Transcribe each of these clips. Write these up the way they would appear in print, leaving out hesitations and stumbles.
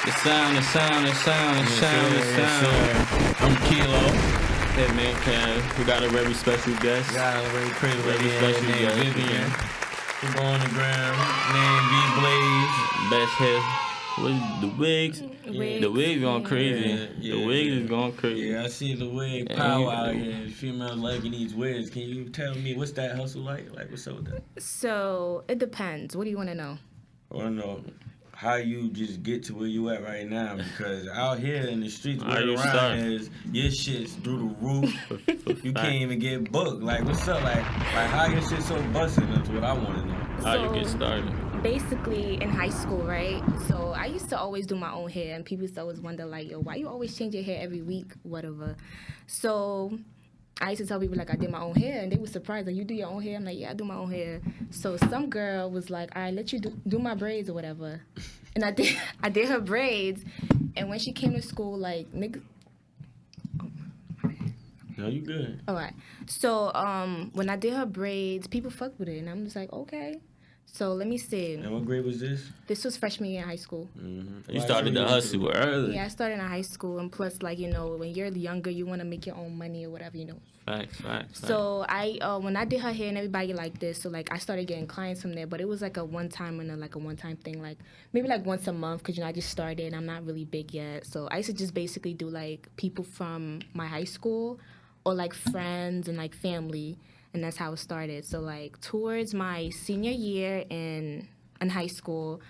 The sound. I'm Kilo. Hey man, we got a very special guest. Got a very crazy Very special guest. Vivian. We go on the ground. Name V Blaze. Best hair. What the wigs? Wigs. The wigs going crazy. Yeah, The wigs is going crazy. Yeah, I see the wig power out here. Females liking these wigs. Can you tell me what's that hustle like? Like, what's up with that? So it depends. What do you want to know? I want to know how you just get to where you at right now, because out here in the streets, where around is your shit's through the roof. You can't even get booked. Like, what's up? Like how your shit so busting? That's what I want to know. How you get started? Basically, in high school, right? So I used to always do my own hair, and people used to always wonder, like, yo, why you always change your hair every week, whatever. So I used to tell people, like, I did my own hair, and they were surprised, like, you do your own hair? I'm like, yeah, I do my own hair. So some girl was like, all right, let you do my braids or whatever. And I did her braids, and when she came to school, like, nigga. No, you good. All right. So when I did her braids, people fucked with it, and I'm just like, okay. So let me see. And what grade was this? This was freshman year in high school. Mm-hmm. You started the hustle early. Yeah, I started in high school, and plus, like, you know, when you're younger, you want to make your own money or whatever, you know. Facts. So when I did her hair and everybody liked this, so like I started getting clients from there, but it was like a one-time thing, like maybe like once a month, because, you know, I just started and I'm not really big yet. So I used to just basically do like people from my high school or like friends and like family, and that's how it started. So like towards my senior year in high school,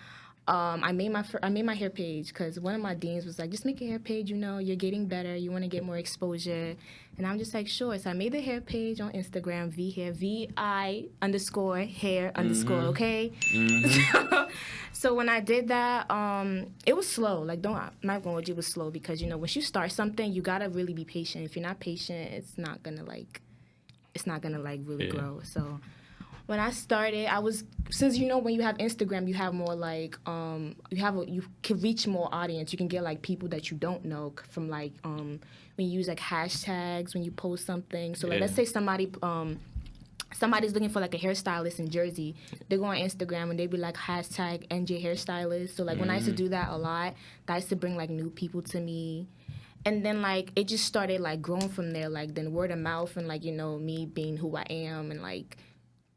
I made my hair page because one of my deans was like, just make a hair page, you know, you're getting better, you want to get more exposure. And I'm just like, sure. So I made the hair page on Instagram, VHair, VI_hair_, okay? Mm-hmm. So when I did that, it was slow. Like, I'm not going to, it was slow because, you know, once you start something, you got to really be patient. If you're not patient, it's not going to really grow. So when I started, since, you know, when you have Instagram, you have more like, you can reach more audience. You can get like people that you don't know from like, when you use like hashtags, when you post something. So like, let's say somebody's looking for like a hairstylist in Jersey. They go on Instagram and they be like hashtag NJ hairstylist. So like when I used to do that a lot, that used to bring like new people to me. And then, like, it just started, like, growing from there, like, then word of mouth and, like, you know, me being who I am and, like,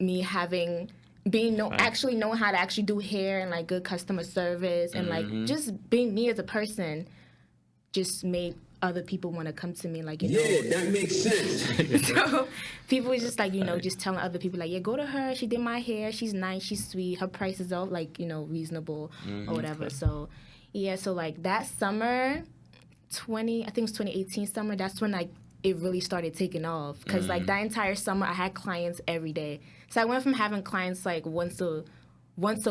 me actually knowing how to actually do hair and, like, good customer service and, like, just being me as a person just made other people want to come to me, like, you know. Yeah, that makes sense. So people was just, like, you know, just telling other people, like, yeah, go to her. She did my hair. She's nice. She's sweet. Her price is all, like, you know, reasonable or whatever. So, yeah, so, like, that summer, I think it was 2018 summer, that's when like it really started taking off, because like that entire summer I had clients every day. So I went from having clients like once a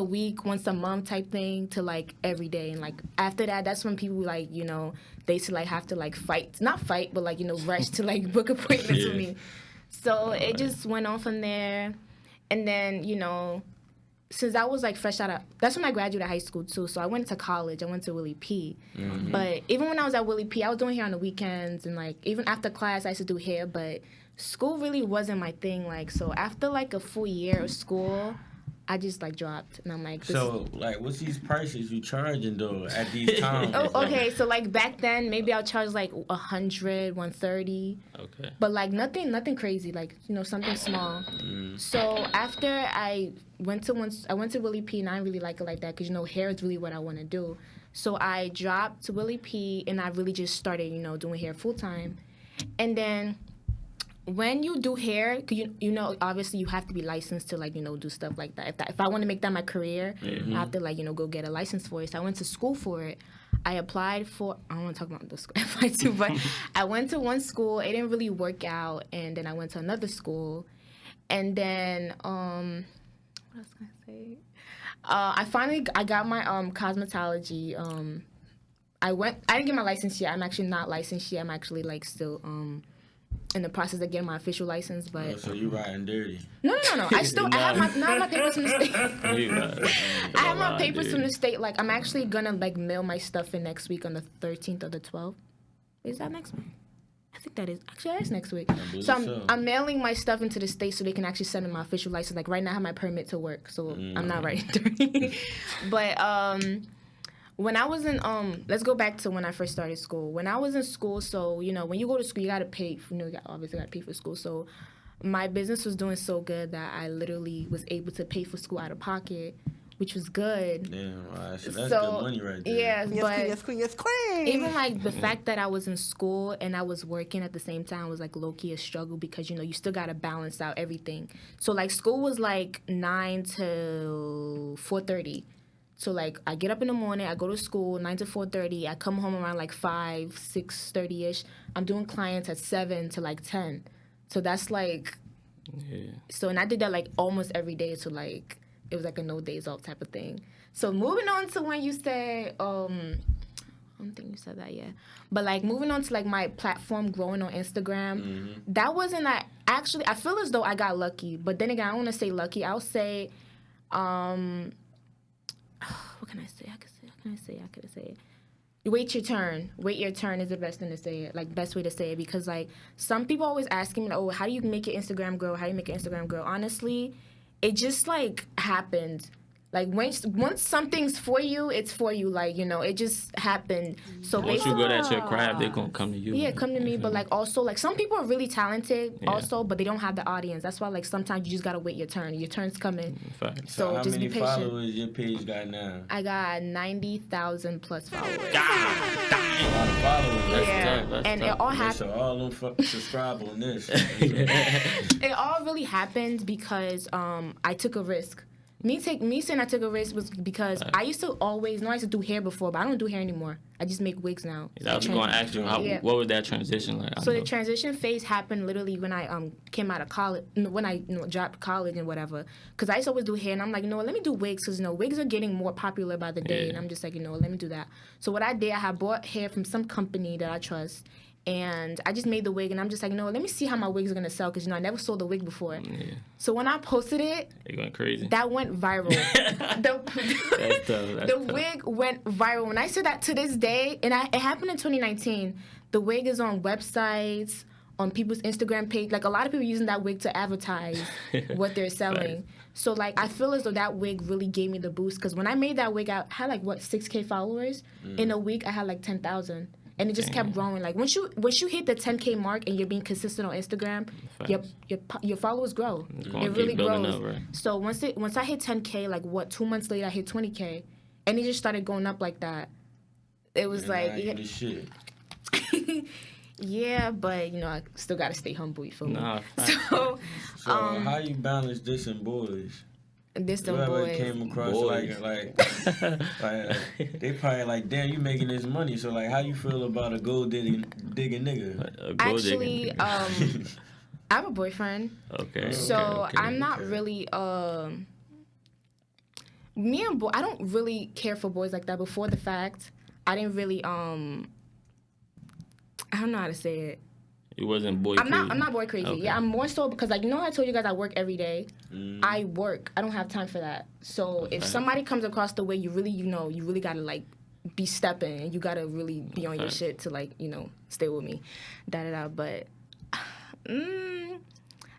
week, once a month type thing to like every day. And like after that, that's when people like, you know, they used to like have to like not fight, but like, you know, rush to like book appointments with me. So it just went on from there. And then, you know, since I was like that's when I graduated high school too. So I went to college. I went to Willie P. Mm-hmm. But even when I was at Willie P, I was doing hair on the weekends, and like even after class, I used to do hair. But school really wasn't my thing. Like, so after like a full year of school, I just like dropped, and I'm like. So like, what's these prices you charging though at these times? Okay. So like back then, maybe I'll charge like $100, $130. Okay. But like nothing crazy. Like, you know, something small. So after I went to Willie P, and I didn't really like it like that because, you know, hair is really what I want to do. So I dropped to Willie P, and I really just started, you know, doing hair full time. And then when you do hair, you know, obviously you have to be licensed to, like, you know, do stuff like that. If I want to make that my career, I have to, like, you know, go get a license for it. So I went to school for it. I applied for, I don't want to talk about the school I applied to, but I went to one school. It didn't really work out. And then I went to another school. And then, what else can I say? I got my cosmetology. I didn't get my license yet. I'm actually not licensed yet. I'm actually, like, still in the process of getting my official license, but... Oh, so you riding dirty? No. I have my papers from the state. I have my papers from the state. Like, I'm actually gonna, like, mail my stuff in next week on the 13th or the 12th. Is that next week? I think that is. Actually, that is next week. So I'm mailing my stuff into the state so they can actually send me my official license. Like, right now I have my permit to work, so I'm not riding dirty. But When I was in let's go back to when I first started school. When I was in school, so you know, when you go to school, you gotta pay. You know, you obviously gotta pay for school. So my business was doing so good that I literally was able to pay for school out of pocket, which was good. Yeah, right. So that's good money right there. Yeah, Yes, but yes, queen. even like the fact that I was in school and I was working at the same time was like low key a struggle because you know you still gotta balance out everything. So like school was like 9 to 4:30. So like I get up in the morning, I go to school 9 to 4:30. I come home around like 5, 6:30 ish. I'm doing clients at 7 to like 10. So that's like, so and I did that like almost every day. So like it was like a no days off type of thing. So moving on to when you said, I don't think you said that yet. But like moving on to like my platform growing on Instagram, that wasn't like, actually, I feel as though I got lucky. But then again, I don't want to say lucky. I'll say, what can I say? How can I say it? Wait your turn. Wait your turn is the best thing to say it. Like, best way to say it. Because, like, some people always asking me, like, oh, how do you make your Instagram grow? How do you make your Instagram grow? Honestly, it just, like, happened. Like, once something's for you, it's for you. Like, you know, it just happened. So once you good at your craft, they're going to come to you. Yeah, come to me. But, like, also, like, some people are really talented also, but they don't have the audience. That's why, like, sometimes you just got to wait your turn. Your turn's coming. So how just many be patient. followers your page got now? I got 90,000 plus followers. A lot of followers. Yeah, That's and tough. it all happened. So all them subscribe on this. It all really happened because I took a risk. Me saying I took a risk was because I used to do hair before, but I don't do hair anymore. I just make wigs now. I was going to ask you, what was that transition like? So the transition phase happened literally when I came out of college, when I dropped college and whatever. Because I used to always do hair, and I'm like, you know what, let me do wigs, because, you know, wigs are getting more popular by the day, and I'm just like, you know what, let me do that. So what I did, I had bought hair from some company that I trust, and I just made the wig, and I'm just like, you know what, let me see how my wigs are going to sell, because, you know, I never sold a wig before. Yeah. So when I posted it, it went crazy. That went viral. The wig went viral. When I said that to this day, and it happened in 2019, the wig is on websites, on people's Instagram page. Like, a lot of people using that wig to advertise what they're selling. Right. So, like, I feel as though that wig really gave me the boost, because when I made that wig, I had, like, 6K followers? In a week, I had, like, 10,000. And it just kept growing. Like, once you hit the 10K mark and you're being consistent on Instagram, your followers grow. It really grows. Up, right? So once I hit 10K, like 2 months later, I hit 20K, and it just started going up like that. It was Shit. Yeah, but you know, I still gotta stay humble. You feel me? So how you balance this and boys? This them Whoever boys. came across like they probably like, damn, you making this money. So like, how you feel about a gold digging nigga? Actually, I have a boyfriend. Okay. So I'm not really me and boy. I don't really care for boys like that. Before the fact, I didn't really I don't know how to say it. It wasn't boy crazy. I'm not boy crazy. Okay. Yeah, I'm more so because, like, you know how I told you guys I work every day? I work. I don't have time for that. So if somebody comes across the way, you really got to, like, be stepping, and you got to really be on your shit to, like, you know, stay with me. But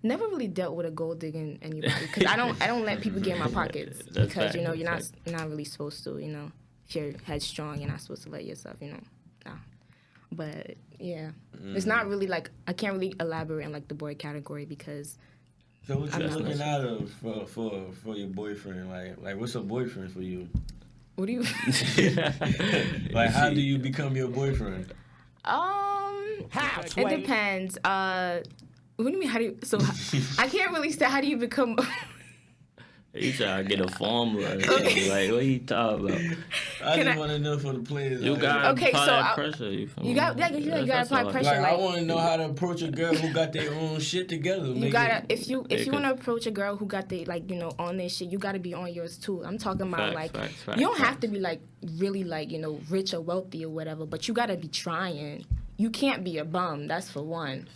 never really dealt with a gold digging anybody, because I don't let people get in my pockets, because, you know, you're not really supposed to, you know. If you're headstrong, you're not supposed to let yourself, you know. Nah. But yeah, it's not really like, I can't really elaborate on like the boy category, because. So what you looking out of for your boyfriend? Like what's a boyfriend for you? What do you? Like, how do you become your boyfriend? It depends. What do you mean? I can't really say how do you become. You trying to get a formula. Okay. Like, what you talking about? I just want to know for the players. You got to apply that pressure. You got to apply pressure. Like, I want to know how to approach a girl who got their own shit together. If you want to approach a girl who got their, like, you know, on their shit, you got to be on yours too. I'm talking about you don't have to be like really, like, you know, rich or wealthy or whatever, but you got to be trying. You can't be a bum. That's for one.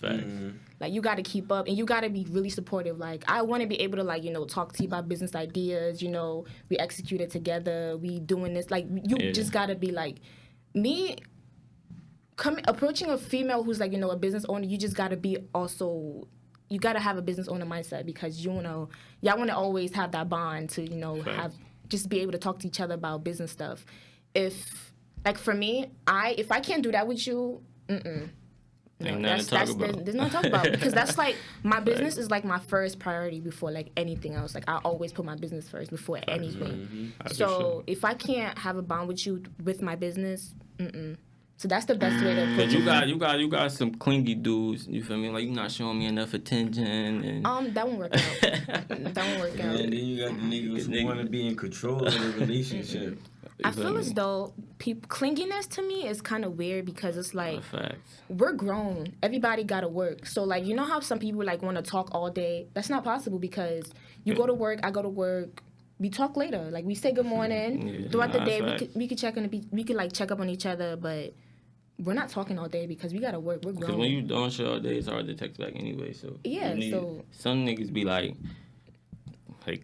Like, you got to keep up, and you got to be really supportive. Like, I want to be able to, like, you know, talk to you about business ideas. You know, we execute it together. We doing this. Like, you just got to be like me. Approaching a female who's, like, you know, a business owner. You just got to be also. You got to have a business owner mindset, because y'all want to always have that bond to, you know, just be able to talk to each other about business stuff. like for me, if I can't do that with you, Ain't nothing to talk about. There's nothing to talk about because that's like my business is like my first priority before like anything else. Like I always put my business first before anything. So if I can't have a bond with you with my business, So that's the best way to put it. You got some clingy dudes. You feel me? Like you're not showing me enough attention. And That won't work out. That won't work out. And then you got the niggas who want to be in control of the relationship. I feel as though clinginess to me is kind of weird because it's like we're grown. Everybody got to work. So like you know how some people like want to talk all day? That's not possible because you go to work, I go to work. We talk later. Like we say good morning throughout the day. We could check like check up on each other, but we're not talking all day because we gotta work. We're grown. Because when you don't show all day, it's hard to text back anyway. So so some niggas be like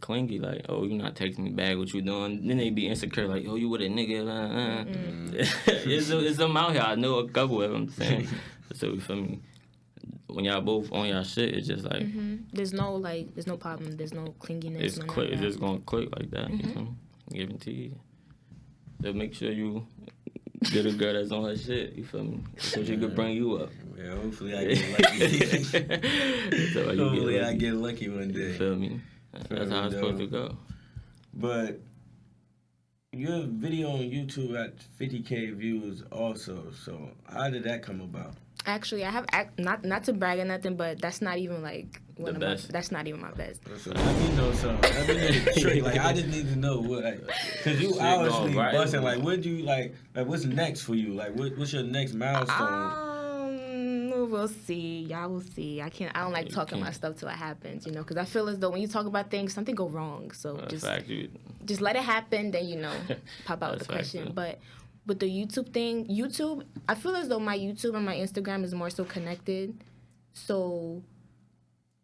clingy, like, oh, you not texting me back, what you doing? Then they be insecure, like, oh, you with a nigga. It's them out here. I know a couple of them saying. So you feel me? When y'all both on y'all shit, it's just like there's no problem. There's no clinginess. It's quick. It's just gonna click like that. You feel me? Give it to you. So make sure you get a girl that's on her shit. You feel me? So she could bring you up. Yeah, hopefully I get lucky. Hopefully I get lucky one day. You feel me? That's how it's supposed to go. But your video on YouTube at 50K views also. So how did that come about? Actually, I have not to brag or nothing, but that's not even like the best. That's not even my best. So let me know something. Let me know the trick. Like I just need to know what, cause you obviously busting. Like what do you like? What's next for you? Like what's your next milestone? We'll see. Y'all will see. I don't like talking about stuff till it happens, you know, because I feel as though when you talk about things, something go wrong. So just let it happen. Then pop out with the question. But with the YouTube thing, I feel as though my YouTube and my Instagram is more so connected. So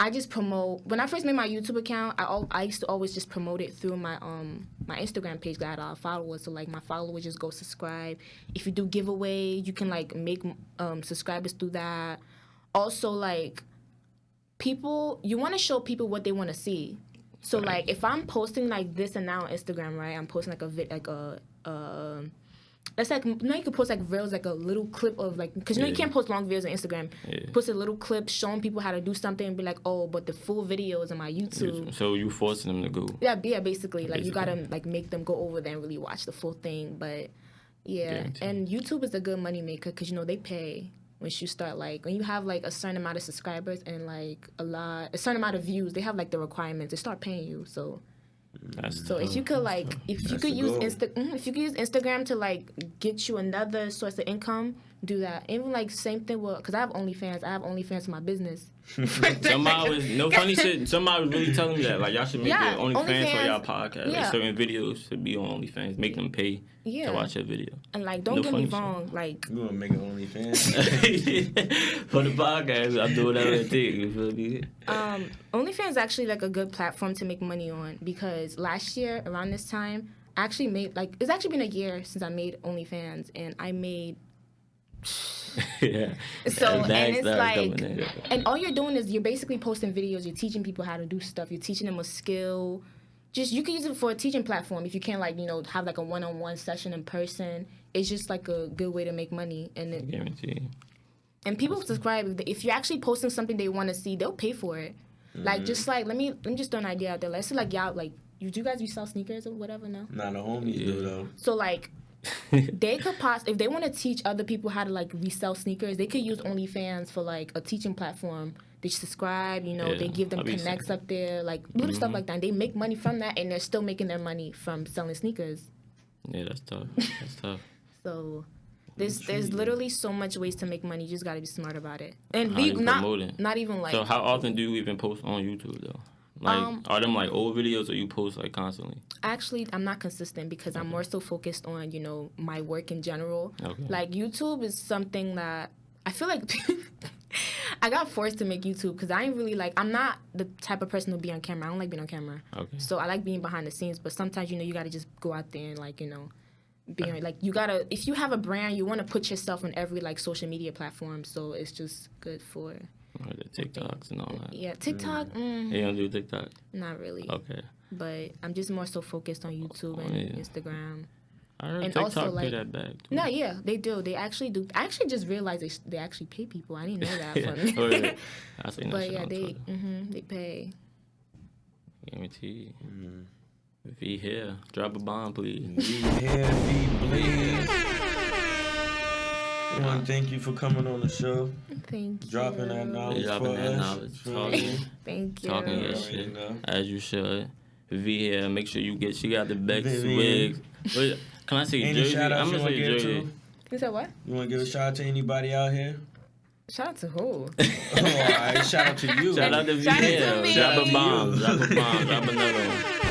I just promote. When I first made my YouTube account, I used to always just promote it through my my Instagram page. I had a lot of followers, so like my followers just go subscribe. If you do giveaway, you can like make subscribers through that. Also, like people, you want to show people what they want to see. So like if I'm posting like this and now on Instagram, right? I'm posting that's like, you can post like reels, like a little clip of like, because you can't post long videos on Instagram. Post a little clip showing people how to do something and be like, oh, but the full video is on my YouTube. So you forcing them to go. Yeah, basically. Like you gotta like make them go over there and really watch the full thing. But and YouTube is a good money maker because they pay once you start like when you have like a certain amount of subscribers and like a certain amount of views. They have like the requirements. They start paying you. So if you could use Instagram to like get you another source of income, do that. Even like same thing with, because I have OnlyFans. I have OnlyFans for my business. Somebody was really telling me that like y'all should make the OnlyFans for y'all podcast. Like certain videos should be on OnlyFans. Make them pay to watch a video. And like don't get me wrong, like you wanna make an OnlyFans for the podcast? I'll do whatever it takes. You feel me? OnlyFans is actually like a good platform to make money on because last year around this time I actually made like it's actually been a year since I made OnlyFans and I made. So and it's like and all you're doing is you're basically posting videos, you're teaching people how to do stuff, you're teaching them a skill. Just you can use it for a teaching platform if you can't like have like a one-on-one session in person. It's just like a good way to make money and guarantee. And people subscribe if you're actually posting something they want to see, they'll pay for it. Like just like let me just throw an idea out there. Let's say like y'all like you guys sell sneakers or whatever now? Nah, the homies do though. So like they could if they want to teach other people how to like resell sneakers, they could use OnlyFans for like a teaching platform. They subscribe, they give them connects up there, like little stuff like that. And they make money from that, and they're still making their money from selling sneakers. Yeah, that's tough. That's tough. So there's literally so much ways to make money. You just gotta be smart about it. And not even like. So how often do you even post on YouTube though? Like, are them like old videos or you post like constantly? Actually, I'm not consistent because I'm more so focused on, my work in general. Okay. Like YouTube is something that I feel like I got forced to make YouTube because I ain't really like, I'm not the type of person to be on camera. I don't like being on camera. Okay. So I like being behind the scenes, but sometimes, you got to just go out there and like, being like, you got to, if you have a brand, you want to put yourself on every like social media platform. So it's just good for... Or the TikToks and all that. Yeah, TikTok. You don't do TikTok? Not really. Okay. But I'm just more so focused on YouTube and Instagram. I heard And TikTok also, like, pay that back. Too. No, yeah, they do. They actually do. I actually just realized they actually pay people. I didn't know that. Yeah. From Yeah. I seen that but shit yeah, on they Twitter. they pay. Guaranteed. If he here, drop a bomb, please. We here, we bleed. I want to thank you for coming on the show. Thank you. Dropping that knowledge Dropping for that us. knowledge, For talking. Thank you. Talking your Already shit know. as you should. V here, make sure you get. She got the best Vivian. wigs. Wait, can I say Any Jersey? shout outs I'm you gonna want say to give Jersey. to? You said what? You want to give a shout out to anybody out here? Shout out to who? Oh, all right. Shout out to you. Shout out to V Shout out to here. me. Drop a bomb. Drop a bomb. Drop another one.